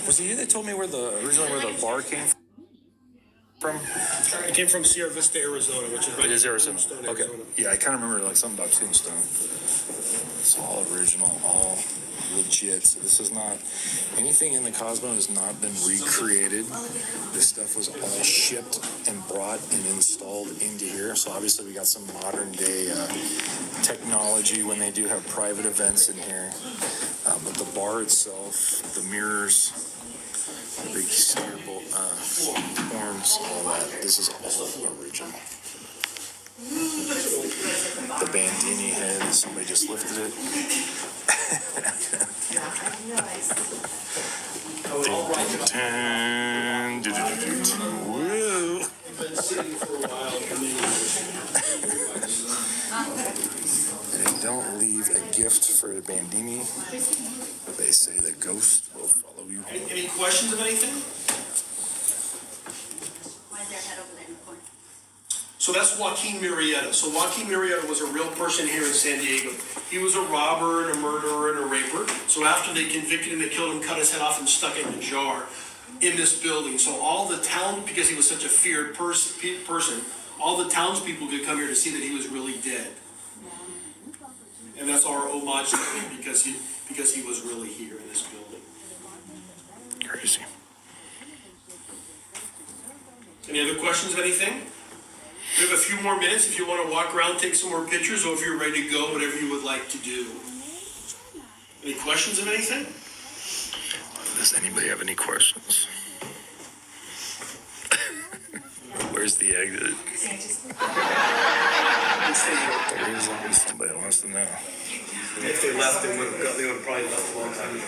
Was it you that told me originally where the bar came from? It came from Sierra Vista, Arizona, which is right. It is Arizona. Tombstone, Okay. Arizona. Yeah, I kind of remember like something about Tombstone. It's all original, all legit. So this is not anything in the Cosmo has not been recreated. This stuff was all shipped and brought and installed into here. So obviously we got some modern day technology when they do have private events in here. But the bar itself, the mirrors, the big cedar horns, all that. This is all original. The Bandini head, somebody just lifted it. Woo. They don't leave a gift for a Bandini. They say the ghost will follow you. Any questions of anything? Why is there a head over there in the corner? So that's Joaquin Murrieta. So Joaquin Murrieta was a real person here in San Diego. He was a robber and a murderer and a raper. So after they convicted him, they killed him, cut his head off, and stuck it in a jar in this building. So all the town, because he was such a feared person, all the townspeople could come here to see that he was really dead. And that's our homage to him because he was really here in this building. Crazy. Any other questions of anything? We have a few more minutes if you want to walk around, take some more pictures, or if you're ready to go, whatever you would like to do. Any questions of anything? Does anybody have any questions? Where's the exit? There is always somebody that wants to know. If they left, they would have probably left a long time ago.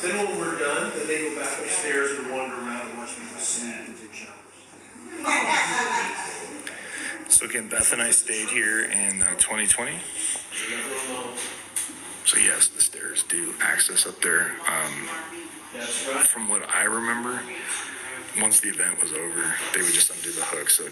Then when we're done, then they go back upstairs and wander around and watch people snap and take showers. So again, Beth and I stayed here in 2020. So yes, the stairs do access up there. From what I remember, once the event was over, they would just undo the hook so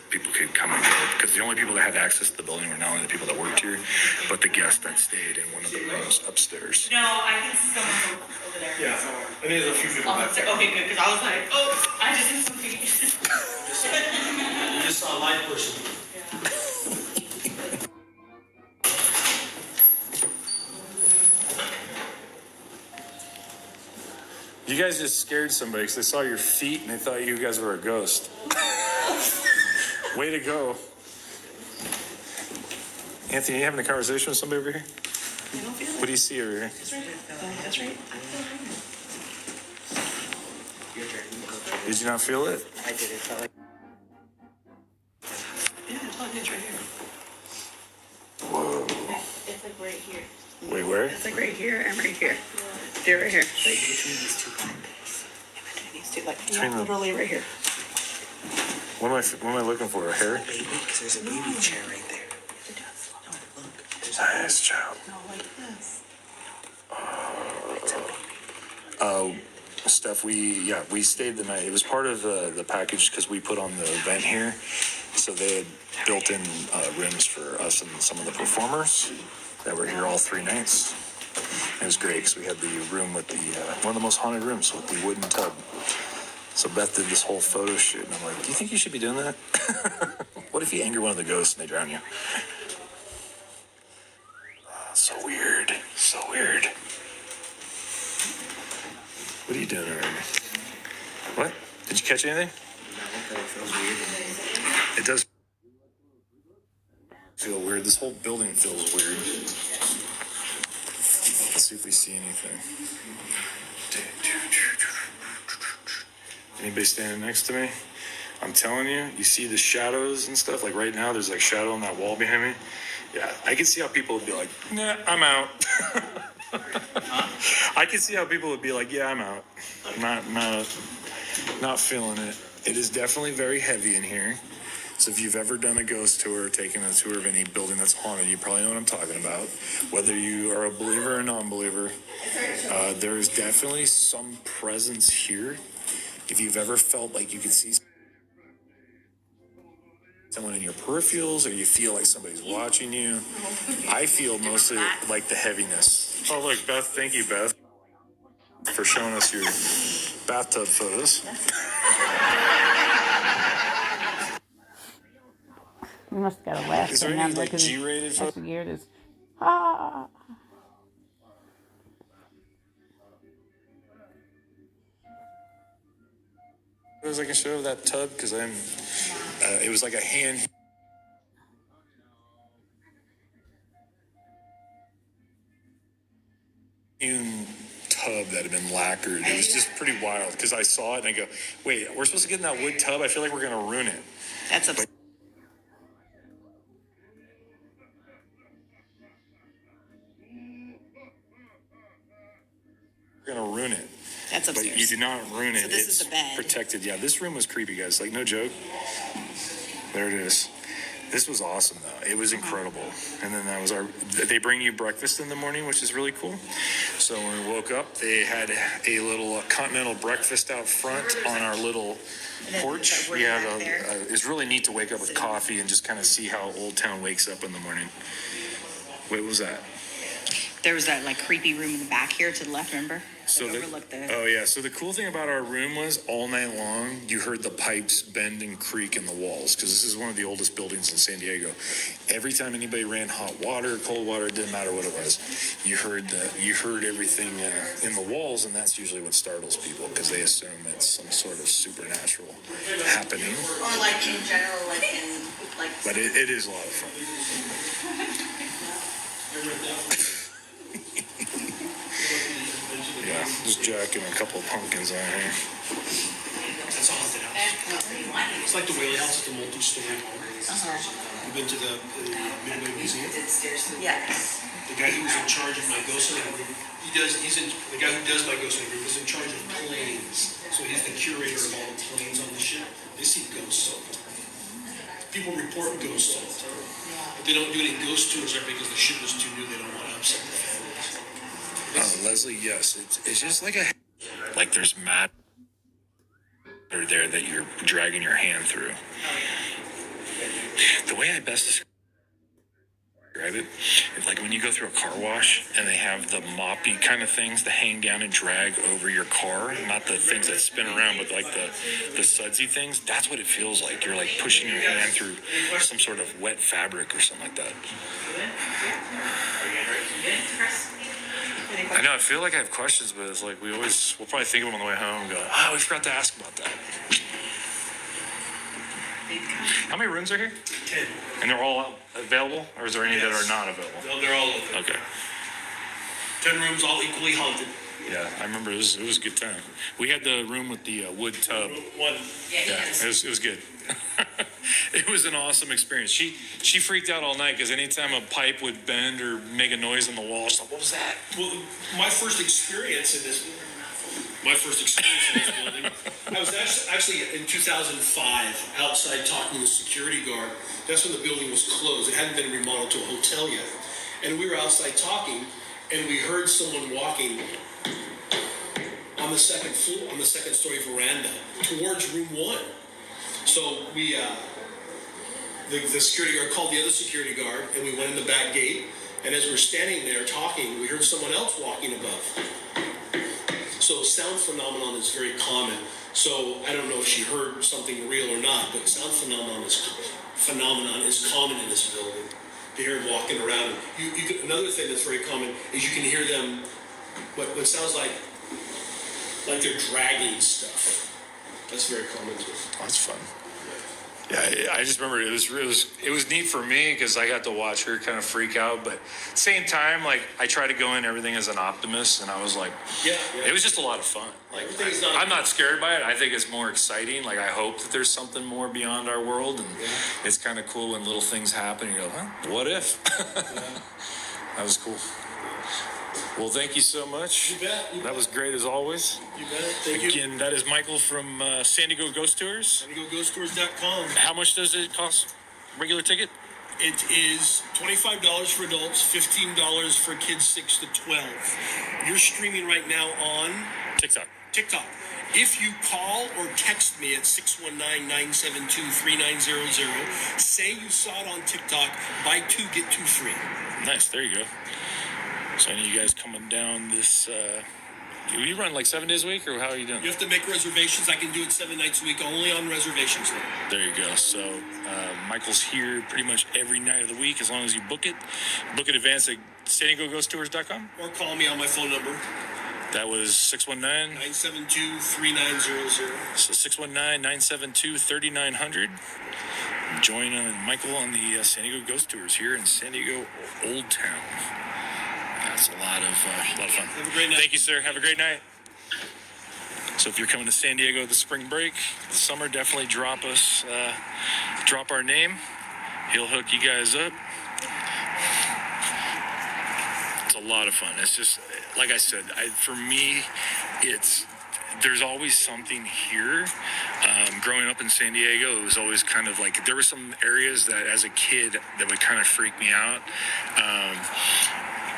people could come and go. Because the only people that had access to the building were not only the people that worked here, but the guests that stayed in one of the rooms upstairs. No, I can see someone over there. Yeah, and there's a few people back there. Okay, good, because I was like, oh, I just did something. We just saw a live person. You guys just scared somebody because they saw your feet and they thought you guys were a ghost. Way to go. Anthony, you having a conversation with somebody over here? I don't feel it. What do you see over here? That's right. That's right. Your turn. Did you not feel it? I did. It felt like. Yeah, it's all good right here. Whoa. It's like right here. Wait, where? It's like right here and right here. They're right here. Like between these two blankets. In between these two, like Between them. literally right here. What am I looking for? A hair? Baby, because there's a baby chair right there. It does. No, look. There's Nice child. No, like this. Steph, we stayed the night. It was part of the package because we put on the event here. So they had built in rooms for us and some of the performers that were here all 3 nights. It was great because we had the room with the one of the most haunted rooms with the wooden tub. So Beth did this whole photo shoot, and I'm like, do you think you should be doing that? What if you anger one of the ghosts and they drown you? So weird. So weird. What are you doing already? What? Did you catch anything? But it feels weird. It does feel weird. This whole building feels weird. Let's see if we see anything. Anybody standing next to me? I'm telling you, you see the shadows and stuff? Like right now, there's like shadow on that wall behind me. Yeah, I can see how people would be like, nah, I'm out. I can see how people would be like, yeah, I'm out. Not feeling it. It is definitely very heavy in here. So if you've ever done a ghost tour, taken a tour of any building that's haunted, you probably know what I'm talking about. Whether you are a believer or non-believer, there's definitely some presence here. If you've ever felt like you could see someone in your peripherals or you feel like somebody's watching you, I feel mostly like the heaviness. Oh, look, Beth. Thank you, Beth. for showing us your bathtub photos. You must have got a laugh. Is there any like G-rated That's photos? weird. Is ah. I can show that tub because it was like a hand. Tub that had been lacquered. It was just pretty wild because I saw it and I go, wait, we're supposed to get in that wood tub? I feel like we're going to ruin it. That's upsetting. We're going to ruin it. That's But upstairs. you do not ruin it. So this it's is the bed. protected. Yeah, this room was creepy, guys. Like, no joke. There it is. This was awesome, though. It was incredible. And then they bring you breakfast in the morning, which is really cool. So when we woke up, they had a little continental breakfast out front on our little porch. we're We had back there. it's really neat to wake up with coffee and just kind of see how Old Town wakes up in the morning. What was that? There was that like creepy room in the back here to the left, remember? So That overlooked the. oh yeah. So the cool thing about our room was all night long you heard the pipes bend and creak in the walls because this is one of the oldest buildings in San Diego. Every time anybody ran hot water, cold water, it didn't matter what it was. You heard everything in the walls, and that's usually what startles people because they assume it's some sort of supernatural happening. Or like in general, But it is a lot of fun. Yeah, just jacking a couple of pumpkins on here. That's a haunted house. It's like the Whaley House, it's a multi-story home. You've been to the Midway Museum? yes. The guy who was in charge of my ghost hunting group, the guy who does my ghost hunting group is in charge of planes. So he's the curator of all the planes on the ship. They see ghosts all the time. People report ghosts all the time. But they don't do any ghost tours there because the ship is too new, they don't want to upset the families. Leslie, yes, it's just like there's matter there that you're dragging your hand through. The way I best describe it, it's like when you go through a car wash and they have the moppy kind of things to hang down and drag over your car, not the things that spin around, but like the sudsy things. That's what it feels like. You're like pushing your hand through some sort of wet fabric or something like that. I know, I feel like I have questions, but it's like we'll probably think of them on the way home and go, we forgot to ask about that. How many rooms are here? 10. And they're all available? Or is there any that are not available? No, they're all open. Okay. 10 rooms, all equally haunted. Yeah, I remember it was a good time. We had the room with the wood tub. One. Yeah, it was good. It was an awesome experience. She freaked out all night because anytime a pipe would bend or make a noise on the wall, she's like, what was that? Well, my first experience in this building, I was actually in 2005 outside talking to the security guard. That's when the building was closed. It hadn't been remodeled to a hotel yet. And we were outside talking, and we heard someone walking on the second floor, on the second story veranda, towards room 1. So we, the security guard called the other security guard, and we went in the back gate. And as we were standing there talking, we heard someone else walking above. So sound phenomenon is very common. So I don't know if she heard something real or not, but sound phenomenon is common in this building. To hear them walking around. Another thing that's very common is you can hear them, what sounds like they're dragging stuff. That's very common too. That's fun. Yeah, I just remember it was neat for me because I got to watch her kind of freak out, but at the same time, like I try to go in everything as an optimist, and I was like, Yeah. it was just a lot of fun. Like Everything's not- I'm not scared by it. I think it's more exciting. Like I hope that there's something more beyond our world, and it's kind of cool when little things happen. And you go, what if? That was cool. Well, thank you so much. You bet. That was great as always. You bet. Thank you. Again, that is Michael from San Diego Ghost Tours. SanDiegoGhostTours.com. How much does it cost? Regular ticket? It is $25 for adults, $15 for kids 6 to 12. You're streaming right now on TikTok. If you call or text me at 619-972-3900, say you saw it on TikTok, buy 2, get 2 free. Nice. There you go. So I know you guys coming down this You run like 7 days a week, or how are you doing? You have to make reservations. I can do it 7 nights a week, only on reservations though. There you go. So Michael's here pretty much every night of the week as long as you book it. Book in advance at SanDiegoGhostTours.com. Or call me on my phone number, That was 619. 972-3900. So 619-972-3900. Join Michael on the San Diego Ghost Tours here in San Diego Old Town. That's a lot of fun. Have a great night. Thank you, sir. Have a great night. So if you're coming to San Diego the spring break, the summer, definitely drop our name. He'll hook you guys up. It's a lot of fun. It's just, like I said, for me, there's always something here. Growing up in San Diego, it was always kind of like, there were some areas that as a kid that would kind of freak me out.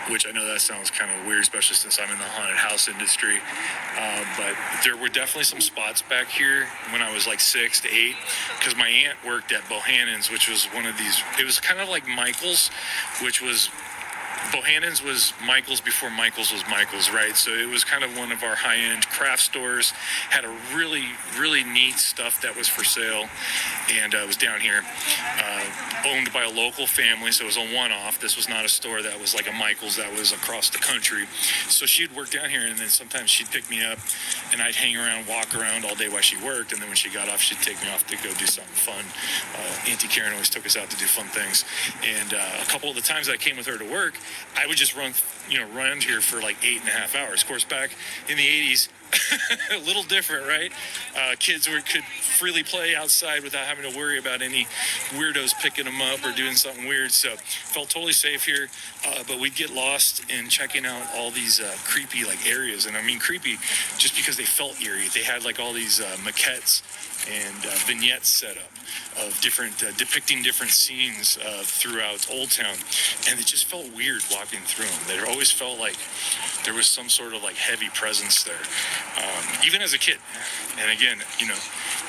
Which I know that sounds kind of weird, especially since I'm in the haunted house industry. But there were definitely some spots back here when I was like 6 to 8, because my aunt worked at Bohannon's, which was one of these, it was kind of like Michael's, which was, Bohannon's was Michael's before Michael's was Michael's, right? So it was kind of one of our high-end craft stores, had a really, really neat stuff that was for sale, and it was down here, owned by a local family, so it was a one-off. This was not a store that was like a Michael's that was across the country. So she'd work down here, and then sometimes she'd pick me up, and I'd hang around, walk around all day while she worked, and then when she got off, she'd take me off to go do something fun. Auntie Karen always took us out to do fun things, and a couple of the times I came with her to work, I would just run here for like 8.5 hours. Of course, back in the 80s, a little different, right? Kids could freely play outside without having to worry about any weirdos picking them up or doing something weird. So felt totally safe here, but we'd get lost in checking out all these creepy like areas. And I mean creepy just because they felt eerie. They had like all these maquettes and vignettes set up of different depicting different scenes throughout Old Town, and it just felt weird walking through them. They always felt like there was some sort of like heavy presence there, even as a kid. And again,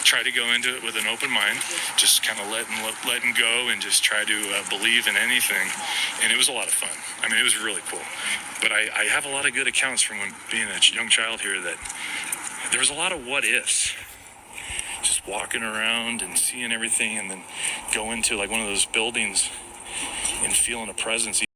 try to go into it with an open mind, just kind of letting go, and just try to believe in anything. And it was a lot of fun. I mean, it was really cool. But I have a lot of good accounts from when being a young child here that there was a lot of what ifs. Just walking around and seeing everything, and then go into like one of those buildings and feeling a presence.